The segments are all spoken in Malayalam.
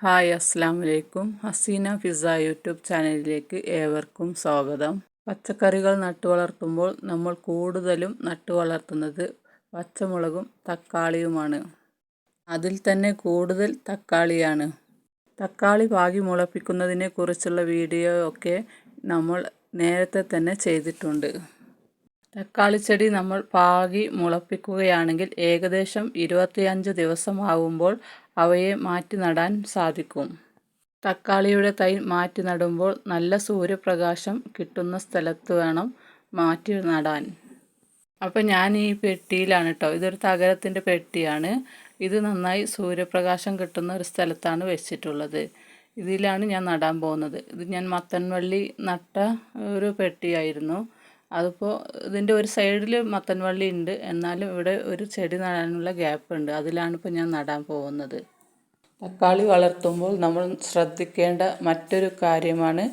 ഹായ് അസ്സാം വലൈക്കും. ഹസീന പിസ്സ യൂട്യൂബ് ചാനലിലേക്ക് ഏവർക്കും സ്വാഗതം. പച്ചക്കറികൾ നട്ടുവളർത്തുമ്പോൾ നമ്മൾ കൂടുതലും നട്ടുവളർത്തുന്നത് പച്ചമുളകും തക്കാളിയുമാണ്. അതിൽ തന്നെ കൂടുതൽ തക്കാളിയാണ്. തക്കാളി പാകി മുളപ്പിക്കുന്നതിനെ കുറിച്ചുള്ള വീഡിയോ ഒക്കെ നമ്മൾ നേരത്തെ തന്നെ ചെയ്തിട്ടുണ്ട്. തക്കാളി ചെടി നമ്മൾ പാകി മുളപ്പിക്കുകയാണെങ്കിൽ ഏകദേശം 25 ദിവസമാവുമ്പോൾ അവയെ മാറ്റി നടാൻ സാധിക്കും. തക്കാളിയുടെ തൈ മാറ്റി നടുമ്പോൾ നല്ല സൂര്യപ്രകാശം കിട്ടുന്ന സ്ഥലത്ത് വേണം മാറ്റി നടാൻ. അപ്പോൾ ഞാൻ ഈ പെട്ടിയിലാണ് കേട്ടോ, ഇതൊരു തകരത്തിൻ്റെ പെട്ടിയാണ്. ഇത് നന്നായി സൂര്യപ്രകാശം കിട്ടുന്ന ഒരു സ്ഥലത്താണ് വെച്ചിട്ടുള്ളത്. ഇതിലാണ് ഞാൻ നടാൻ പോകുന്നത്. ഇത് ഞാൻ മത്തൻവള്ളി നട്ട ഒരു പെട്ടിയായിരുന്നു. അതിപ്പോൾ ഇതിൻ്റെ ഒരു സൈഡിൽ മത്തൻവള്ളി ഉണ്ട്, എന്നാലും ഇവിടെ ഒരു ചെടി നടാനുള്ള ഗ്യാപ്പ് ഉണ്ട്. അതിലാണ് ഇപ്പോൾ ഞാൻ നടാൻ പോകുന്നത്. തക്കാളി വളർത്തുമ്പോൾ നമ്മൾ ശ്രദ്ധിക്കേണ്ട മറ്റൊരു കാര്യമാണ്,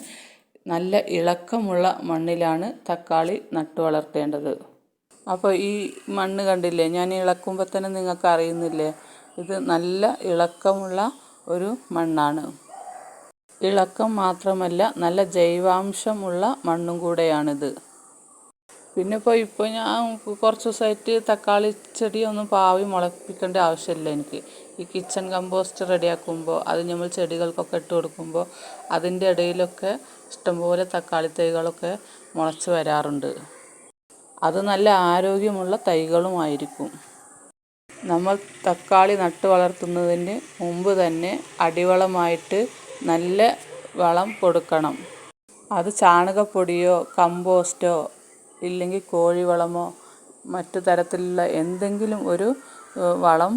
നല്ല ഇളക്കമുള്ള മണ്ണിലാണ് തക്കാളി നട്ടു വളർത്തേണ്ടത്. അപ്പോൾ ഈ മണ്ണ് കണ്ടില്ലേ, ഞാൻ ഇളക്കുമ്പോൾ തന്നെ നിങ്ങൾക്ക് അറിയുന്നില്ലേ, ഇത് നല്ല ഇളക്കമുള്ള ഒരു മണ്ണാണ്. ഇളക്കം മാത്രമല്ല, നല്ല ജൈവാംശമുള്ള മണ്ണും കൂടെയാണിത്. പിന്നെ ഇപ്പോൾ ഞാൻ കുറച്ച് ദിവസമായിട്ട് തക്കാളി ചെടിയൊന്നും പാവി മുളപ്പിക്കേണ്ട ആവശ്യമില്ല എനിക്ക്. ഈ കിച്ചൺ കമ്പോസ്റ്റ് റെഡിയാക്കുമ്പോൾ അത് നമ്മൾ ചെടികൾക്കൊക്കെ ഇട്ട് കൊടുക്കുമ്പോൾ അതിൻ്റെ ഇടയിലൊക്കെ ഇഷ്ടംപോലെ തക്കാളി തൈകളൊക്കെ മുളച്ച് വരാറുണ്ട്. അത് നല്ല ആരോഗ്യമുള്ള തൈകളുമായിരിക്കും. നമ്മൾ തക്കാളി നട്ട് വളർത്തുന്നതിന് മുമ്പ് തന്നെ അടിവളമായിട്ട് നല്ല വളം കൊടുക്കണം. അത് ചാണകപ്പൊടിയോ കമ്പോസ്റ്റോ ഇല്ലെങ്കിൽ കോഴിവളമോ മറ്റു തരത്തിലുള്ള എന്തെങ്കിലും ഒരു വളം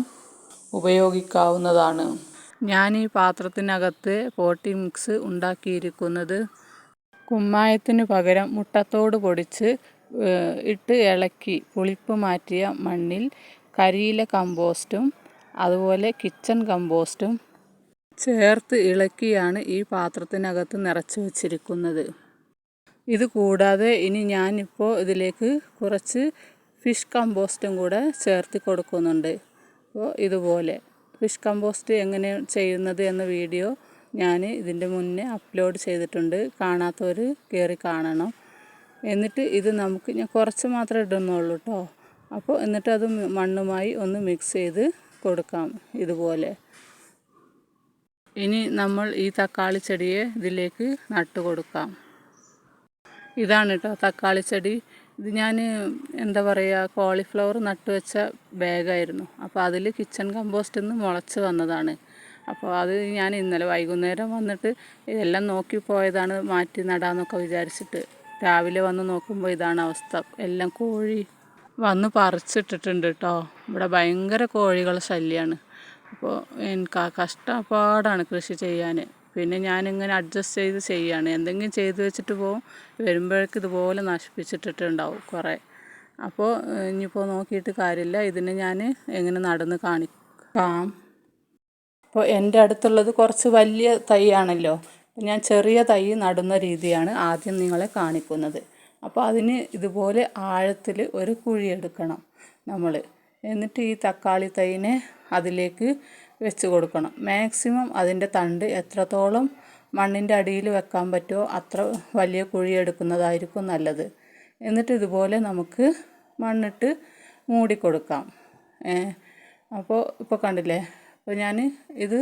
ഉപയോഗിക്കാവുന്നതാണ്. ഞാൻ ഈ പാത്രത്തിനകത്ത് പോട്ടി മിക്സ് ഉണ്ടാക്കിയിരിക്കുന്നത് കുമ്മായത്തിന് പകരം മുട്ടത്തോട് പൊടിച്ച് ഇട്ട് ഇളക്കി പുളിപ്പ് മാറ്റിയ മണ്ണിൽ കരിയില കമ്പോസ്റ്റും അതുപോലെ കിച്ചൺ കമ്പോസ്റ്റും ചേർത്ത് ഇളക്കിയാണ് ഈ പാത്രത്തിനകത്ത് നിറച്ച് വച്ചിരിക്കുന്നത്. ഇത് കൂടാതെ ഇനി ഞാനിപ്പോൾ ഇതിലേക്ക് കുറച്ച് ഫിഷ് കമ്പോസ്റ്റും കൂടെ ചേർത്ത് കൊടുക്കുന്നുണ്ട്. അപ്പോൾ ഇതുപോലെ ഫിഷ് കമ്പോസ്റ്റ് എങ്ങനെ ചെയ്യുന്നത് എന്ന വീഡിയോ ഞാൻ ഇതിൻ്റെ മുന്നേ അപ്ലോഡ് ചെയ്തിട്ടുണ്ട്. കാണാത്തവർ കയറി കാണണം. എന്നിട്ട് ഇത് ഞാൻ കുറച്ച് മാത്രമേ ഇടുന്നുള്ളൂ കേട്ടോ. അപ്പോൾ എന്നിട്ട് അത് മണ്ണുമായി ഒന്ന് മിക്സ് ചെയ്ത് കൊടുക്കാം ഇതുപോലെ. ഇനി നമ്മൾ ഈ തക്കാളി ചെടിയെ ഇതിലേക്ക് നട്ടു കൊടുക്കാം. ഇതാണ് കേട്ടോ തക്കാളി ചെടി. ഇത് ഞാൻ കോളിഫ്ലവർ നട്ടു വെച്ച ബാഗായിരുന്നു. അപ്പോൾ അതിൽ കിച്ചൺ കമ്പോസ്റ്റിൽ നിന്ന് മുളച്ച് വന്നതാണ്. അപ്പോൾ അത് ഞാൻ ഇന്നലെ വൈകുന്നേരം വന്നിട്ട് ഇതെല്ലാം നോക്കി പോയതാണ്, മാറ്റി നടാമെന്നൊക്കെ വിചാരിച്ചിട്ട്. രാവിലെ വന്ന് നോക്കുമ്പോൾ ഇതാണ് അവസ്ഥ. എല്ലാം കോഴി വന്ന് പറിച്ചിട്ടിട്ടുണ്ട് കേട്ടോ. ഇവിടെ ഭയങ്കര കോഴികളുടെ ശല്യമാണ്. അപ്പോൾ എനിക്ക് കഷ്ടപ്പാടാണ് കൃഷി ചെയ്യാൻ. പിന്നെ ഞാനിങ്ങനെ അഡ്ജസ്റ്റ് ചെയ്ത് ചെയ്യാണ്. എന്തെങ്കിലും ചെയ്ത് വെച്ചിട്ട് പോകും, വരുമ്പോഴേക്ക് ഇതുപോലെ നശിപ്പിച്ചിട്ടിട്ടുണ്ടാവും കുറേ. അപ്പോൾ ഇനിയിപ്പോൾ നോക്കിയിട്ട് കാര്യമില്ല, ഇതിനെ ഞാൻ എങ്ങനെ നടന്ന് കാണിക്കാം. അപ്പോൾ എൻ്റെ അടുത്തുള്ളത് കുറച്ച് വലിയ തൈയാണല്ലോ, ഞാൻ ചെറിയ തൈ നടുന്ന രീതിയാണ് ആദ്യം നിങ്ങളെ കാണിക്കുന്നത്. അപ്പോൾ അതിന് ഇതുപോലെ ആഴത്തിൽ ഒരു കുഴി എടുക്കണം നമ്മൾ. എന്നിട്ട് ഈ തക്കാളി തൈനെ അതിലേക്ക് വെച്ച് കൊടുക്കണം. മാക്സിമം അതിൻ്റെ തണ്ട് എത്രത്തോളം മണ്ണിൻ്റെ അടിയിൽ വെക്കാൻ പറ്റുമോ അത്ര വലിയ കുഴി എടുക്കുന്നതായിരിക്കും നല്ലത്. എന്നിട്ട് ഇതുപോലെ നമുക്ക് മണ്ണിട്ട് മൂടിക്കൊടുക്കാം. ഇപ്പോൾ കണ്ടില്ലേ, അപ്പോൾ ഞാൻ ഇത്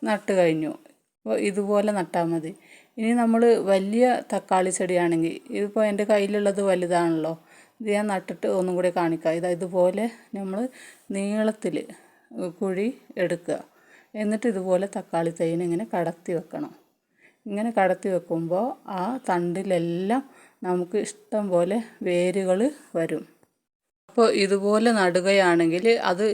നട്ട് കഴിഞ്ഞു. അപ്പോൾ ഇതുപോലെ നട്ടാൽ മതി. ഇനി നമ്മൾ വലിയ തക്കാളി ചെടിയാണെങ്കിൽ, ഇതിപ്പോൾ എൻ്റെ കയ്യിലുള്ളത് വലുതാണല്ലോ, ഇത് ഞാൻ നട്ടിട്ട് ഒന്നും കൂടി കാണിക്കാം. ഇതുപോലെ നമ്മൾ നീളത്തിൽ കുഴി എടുക്കുക. എന്നിട്ട് ഇതുപോലെ തക്കാളി തൈനെ ഇങ്ങനെ കടത്തി വെക്കണം. ഇങ്ങനെ കടത്തി വെക്കുമ്പോൾ ആ തണ്ടിലെല്ലാം നമുക്ക് ഇഷ്ടം പോലെ വേരുകൾ വരും. അപ്പോൾ ഇതുപോലെ നടുകയാണെങ്കിൽ അത്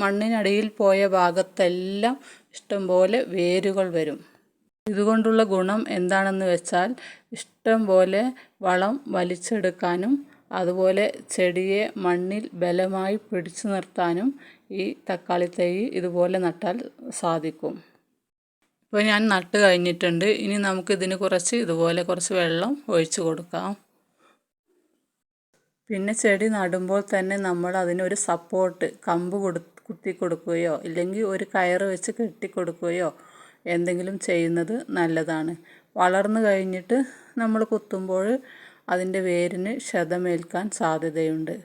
മണ്ണിനടിയിൽ പോയ ഭാഗത്തെല്ലാം ഇഷ്ടം പോലെ വേരുകൾ വരും. ഇതുകൊണ്ടുള്ള ഗുണം എന്താണെന്ന് വെച്ചാൽ ഇഷ്ടം പോലെ വളം വലിച്ചെടുക്കാനും അതുപോലെ ചെടിയെ മണ്ണിൽ ബലമായി പിടിച്ചു നിർത്താനും ഈ തക്കാളി തൈ ഇതുപോലെ നട്ടാൽ സാധിക്കും. ഇപ്പോൾ ഞാൻ നട്ട് കഴിഞ്ഞിട്ടുണ്ട്. ഇനി നമുക്കിതിന് ഇതുപോലെ കുറച്ച് വെള്ളം ഒഴിച്ച് കൊടുക്കാം. പിന്നെ ചെടി നടുമ്പോൾ തന്നെ നമ്മൾ അതിനൊരു സപ്പോർട്ട് കമ്പ് കുത്തി കൊടുക്കുകയോ ഇല്ലെങ്കിൽ ഒരു കയറ് വെച്ച് കെട്ടി കൊടുക്കുകയോ എന്തെങ്കിലും ചെയ്യുന്നത് നല്ലതാണ്. വളർന്നു കഴിഞ്ഞിട്ട് നമ്മൾ കുത്തുമ്പോൾ അതിൻ്റെ വേരിന് ക്ഷതമേൽക്കാൻ സാധ്യതയുണ്ട്.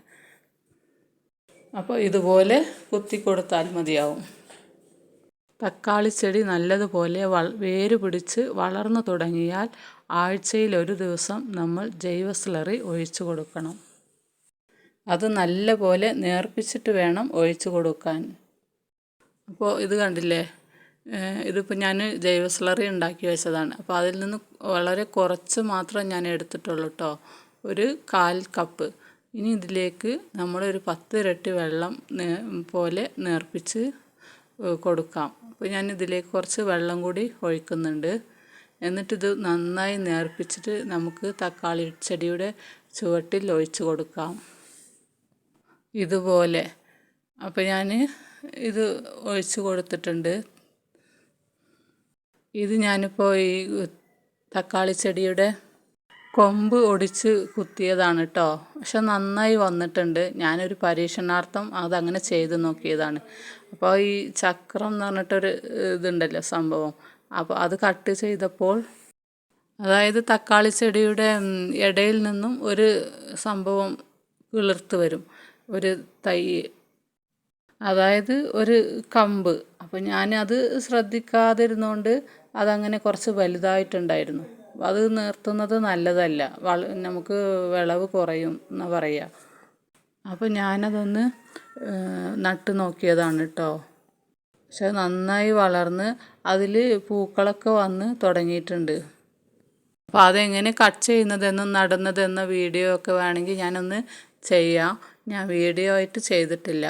അപ്പോൾ ഇതുപോലെ കുത്തി കൊടുത്താൽ മതിയാവും. തക്കാളി ചെടി നല്ലതുപോലെ വേര് പിടിച്ച് വളർന്നു തുടങ്ങിയാൽ ആഴ്ചയിൽ ഒരു ദിവസം നമ്മൾ ജൈവ സ്ലറി ഒഴിച്ചു കൊടുക്കണം. അത് നല്ലപോലെ നേർപ്പിച്ചിട്ട് വേണം ഒഴിച്ചു കൊടുക്കാൻ. അപ്പോൾ ഇത് കണ്ടില്ലേ, ഇതിപ്പോൾ ഞാൻ ജൈവ സ്ലറി ഉണ്ടാക്കി വെച്ചതാണ്. അപ്പോൾ അതിൽ നിന്ന് വളരെ കുറച്ച് മാത്രം ഞാൻ എടുത്തിട്ടുള്ളൂ കേട്ടോ, ഒരു 1/4 കപ്പ്. ഇനി ഇതിലേക്ക് നമ്മളൊരു 10 ഇരട്ടി വെള്ളം പോലെ നേർപ്പിച്ച് കൊടുക്കാം. അപ്പോൾ ഞാൻ ഇതിലേക്ക് കുറച്ച് വെള്ളം കൂടി ഒഴിക്കുന്നുണ്ട്. എന്നിട്ടിത് നന്നായി നേർപ്പിച്ചിട്ട് നമുക്ക് തക്കാളി ചെടിയുടെ ചുവട്ടിൽ ഒഴിച്ചു കൊടുക്കാം ഇതുപോലെ. അപ്പോൾ ഞാൻ ഇത് ഒഴിച്ചു കൊടുത്തിട്ടുണ്ട്. ഇത് ഞാനിപ്പോൾ ഈ തക്കാളി ചെടിയുടെ കൊമ്പ് ഒടിച്ച് കുത്തിയതാണ് കേട്ടോ. പക്ഷെ നന്നായി വന്നിട്ടുണ്ട്. ഞാനൊരു പരീക്ഷണാർത്ഥം അതങ്ങനെ ചെയ്ത് നോക്കിയതാണ്. അപ്പോൾ ഈ ചക്രം എന്ന് പറഞ്ഞിട്ടൊരു ഇതുണ്ടല്ലോ സംഭവം, അപ്പോൾ അത് കട്ട് ചെയ്തപ്പോൾ, അതായത് തക്കാളി ചെടിയുടെ ഇടയിൽ നിന്നും ഒരു സംഭവം കിളിർത്ത് വരും, ഒരു തൈ, അതായത് ഒരു കമ്പ്. അപ്പോൾ ഞാനത് ശ്രദ്ധിക്കാതിരുന്നുകൊണ്ട് അതങ്ങനെ കുറച്ച് വലുതായിട്ടുണ്ടായിരുന്നു. അത് നിർത്തുന്നത് നല്ലതല്ല, നമുക്ക് വിളവ് കുറയും എന്നാണ് പറയുക. അപ്പോൾ ഞാനതൊന്ന് നട്ട് നോക്കിയതാണ് കേട്ടോ. പക്ഷെ നന്നായി വളർന്ന് അതിൽ പൂക്കളൊക്കെ വന്ന് തുടങ്ങിയിട്ടുണ്ട്. അപ്പോൾ അതെങ്ങനെ കട്ട് ചെയ്യുന്നതെന്നും നടുന്നതെന്ന വീഡിയോ ഒക്കെ വേണമെങ്കിൽ ഞാനൊന്ന് ചെയ്യാം. ഞാൻ വീഡിയോ ആയിട്ട് ചെയ്തിട്ടില്ല.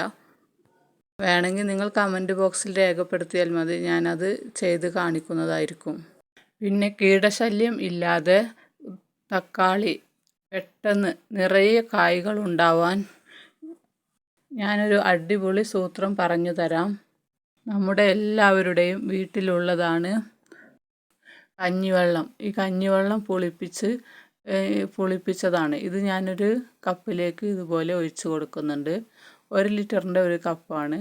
വേണമെങ്കിൽ നിങ്ങൾ കമൻറ്റ് ബോക്സിൽ രേഖപ്പെടുത്തിയാൽ മതി, ഞാനത് ചെയ്ത് കാണിക്കുന്നതായിരിക്കും. പിന്നെ കീടശല്യം ഇല്ലാതെ തക്കാളി പെട്ടെന്ന് നിറയെ കായ്കൾ ഉണ്ടാവാൻ ഞാനൊരു അടിപൊളി സൂത്രം പറഞ്ഞു തരാം. നമ്മുടെ എല്ലാവരുടെയും വീട്ടിലുള്ളതാണ് കഞ്ഞിവെള്ളം. ഈ കഞ്ഞിവെള്ളം പുളിപ്പിച്ചതാണ്. ഇത് ഞാനൊരു കപ്പിലേക്ക് ഇതുപോലെ ഒഴിച്ച് കൊടുക്കുന്നുണ്ട്. 1 ലിറ്ററിൻ്റെ ഒരു കപ്പാണ്.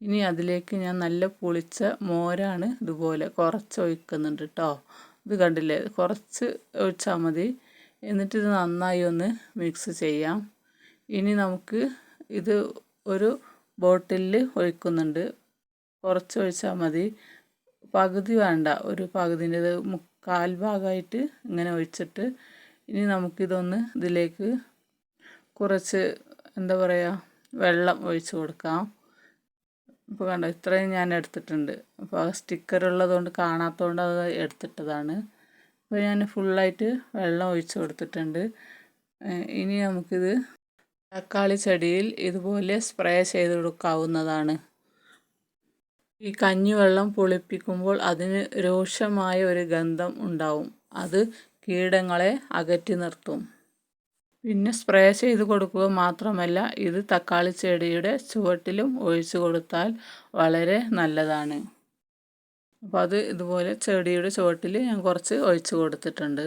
ഇനി അതിലേക്ക് ഞാൻ നല്ല പുളിച്ച മോരാണ് ഇതുപോലെ കുറച്ച് ഒഴിക്കുന്നുണ്ട് കേട്ടോ. ഇത് കണ്ടില്ലേ, കുറച്ച് ഒഴിച്ചാൽ മതി. എന്നിട്ടിത് നന്നായി ഒന്ന് മിക്സ് ചെയ്യാം. ഇനി നമുക്ക് ഇത് ഒരു ബോട്ടിലിൽ ഒഴിക്കുന്നുണ്ട്. കുറച്ച് ഒഴിച്ചാൽ മതി, പകുതി വേണ്ട, ഒരു പകുതിൻ്റെ 1/4 ഭാഗമായിട്ട് ഇങ്ങനെ ഒഴിച്ചിട്ട് ഇനി നമുക്കിതൊന്ന് ഇതിലേക്ക് കുറച്ച് എന്താ പറയുക വെള്ളം ഒഴിച്ച് കൊടുക്കാം. ഇപ്പോൾ കണ്ടോ, ഇത്രയും ഞാൻ എടുത്തിട്ടുണ്ട്. അപ്പോൾ ആ സ്റ്റിക്കർ ഉള്ളതുകൊണ്ട് കാണാത്തതുകൊണ്ട് അത് എടുത്തിട്ടതാണ്. അപ്പോൾ ഞാൻ ഫുള്ളായിട്ട് വെള്ളം ഒഴിച്ച് കൊടുത്തിട്ടുണ്ട്. ഇനി നമുക്കിത് തക്കാളി ചെടിയിൽ ഇതുപോലെ സ്പ്രേ ചെയ്ത് കൊടുക്കാവുന്നതാണ്. ഈ കഞ്ഞിവെള്ളം പുളിപ്പിക്കുമ്പോൾ അതിന് രൂക്ഷമായ ഒരു ഗന്ധം ഉണ്ടാവും. അത് കീടങ്ങളെ അകറ്റി നിർത്തും. പിന്നെ സ്പ്രേ ചെയ്ത് കൊടുക്കുക മാത്രമല്ല, ഇത് തക്കാളി ചെടിയുടെ ചുവട്ടിലും ഒഴിച്ചു കൊടുത്താൽ വളരെ നല്ലതാണ്. അപ്പോൾ അത് ഇതുപോലെ ചെടിയുടെ ചുവട്ടിൽ ഞാൻ കുറച്ച് ഒഴിച്ചു കൊടുത്തിട്ടുണ്ട്.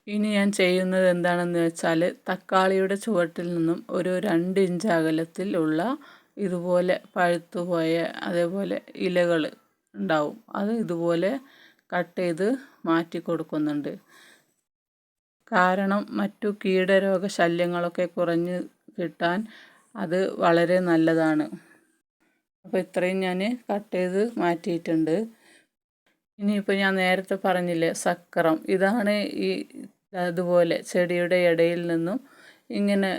ഇനി ഞാൻ ചെയ്യുന്നത് എന്താണെന്ന് വെച്ചാൽ, തക്കാളിയുടെ ചുവട്ടിൽ നിന്നും ഒരു 2 ഇഞ്ച് അകലത്തിൽ ഉള്ള ഇതുപോലെ പഴുത്തുപോയ അതേപോലെ ഇലകൾ ഉണ്ടാവും, അത് ഇതുപോലെ കട്ട് ചെയ്ത് മാറ്റി കൊടുക്കുന്നുണ്ട്. കാരണം മറ്റു കീടരോഗ ശല്യങ്ങളൊക്കെ കുറഞ്ഞ് കിട്ടാൻ അത് വളരെ നല്ലതാണ്. അപ്പോൾ ഇത്രയും ഞാൻ കട്ട് ചെയ്ത് മാറ്റിയിട്ടുണ്ട്. ഇനിയിപ്പോൾ ഞാൻ നേരത്തെ പറഞ്ഞില്ലേ സക്രം, ഇതാണ് ഈ അതുപോലെ ചെടിയുടെ ഇടയിൽ നിന്നും ഇങ്ങനെ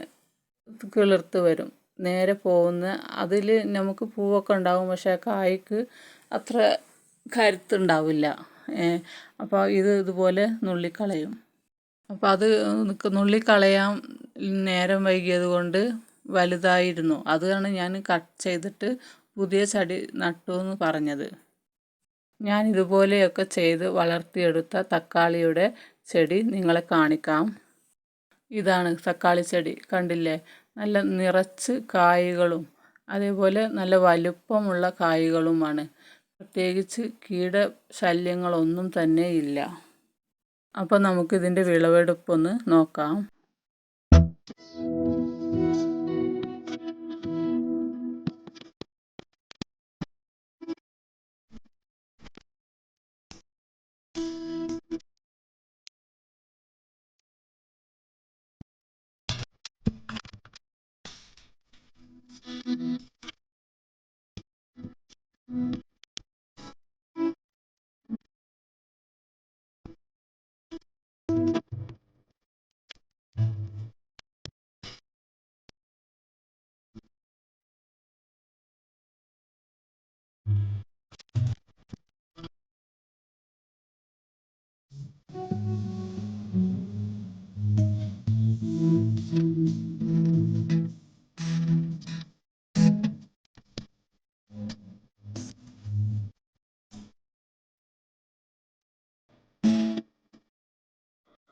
കിളിർത്ത് വരും, നേരെ പോകുന്ന, അതിൽ നമുക്ക് പൂവൊക്കെ ഉണ്ടാവും, പക്ഷേ കായ്ക്ക് അത്ര കരുത്തുണ്ടാവില്ല. അപ്പോൾ ഇതുപോലെ നുള്ളിക്കളയും. അപ്പോൾ അത് നുള്ളിക്കളയാൻ നേരം വൈകിയത് കൊണ്ട് വലുതായിരുന്നു, അതാണ് ഞാൻ കട്ട് ചെയ്തിട്ട് പുതിയ ചെടി നട്ടു എന്ന് പറഞ്ഞത്. ഞാൻ ഇതുപോലെയൊക്കെ ചെയ്ത് വളർത്തിയെടുത്ത തക്കാളിയുടെ ചെടി നിങ്ങളെ കാണിക്കാം. ഇതാണ് തക്കാളി ചെടി, കണ്ടില്ലേ, നല്ല നിറച്ച് കായ്കളും അതേപോലെ നല്ല വലുപ്പമുള്ള കായ്കളുമാണ്. പ്രത്യേകിച്ച് കീടശല്യങ്ങളൊന്നും തന്നെ ഇല്ല. അപ്പോൾ നമുക്കിതിൻ്റെ വിളവെടുപ്പൊന്ന് നോക്കാം.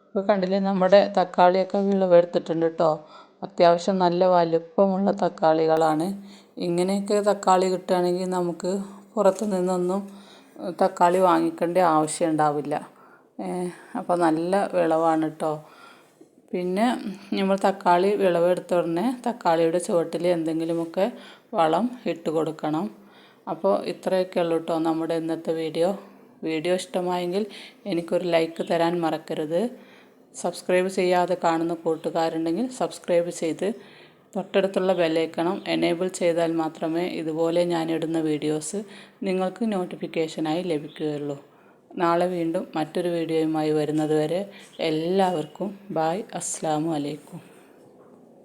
ഇപ്പോൾ കണ്ടില്ലേ നമ്മുടെ തക്കാളിയൊക്കെ വിളവെടുത്തിട്ടുണ്ട് കേട്ടോ. അത്യാവശ്യം നല്ല വലുപ്പമുള്ള തക്കാളികളാണ്. ഇങ്ങനെയൊക്കെ തക്കാളി കിട്ടുകയാണെങ്കിൽ നമുക്ക് പുറത്തു നിന്നൊന്നും തക്കാളി വാങ്ങിക്കേണ്ട ആവശ്യം ഉണ്ടാവില്ല. അപ്പോൾ നല്ല വിളവാണ് കേട്ടോ. പിന്നെ നമ്മൾ തക്കാളി വിളവെടുത്ത ഉടനെ തക്കാളിയുടെ ചുവട്ടിൽ എന്തെങ്കിലുമൊക്കെ വളം ഇട്ട് കൊടുക്കണം. അപ്പോൾ ഇത്രയൊക്കെ ഉള്ളൂ കേട്ടോ നമ്മുടെ ഇന്നത്തെ വീഡിയോ ഇഷ്ടമായെങ്കിൽ എനിക്കൊരു ലൈക്ക് തരാൻ മറക്കരുത്. സബ്സ്ക്രൈബ് ചെയ്യാതെ കാണുന്ന കൂട്ടുകാരുണ്ടെങ്കിൽ സബ്സ്ക്രൈബ് ചെയ്ത് തൊട്ടടുത്തുള്ള ബെല്ലൈക്കൺ എനേബിൾ ചെയ്താൽ മാത്രമേ ഇതുപോലെ ഞാനിടുന്ന വീഡിയോസ് നിങ്ങൾക്ക് നോട്ടിഫിക്കേഷനായി ലഭിക്കുകയുള്ളൂ. നാളെ വീണ്ടും മറ്റൊരു വീഡിയോയുമായി വരുന്നത് വരെ എല്ലാവർക്കും ബായ്. അസ്സലാമു അലൈക്കും.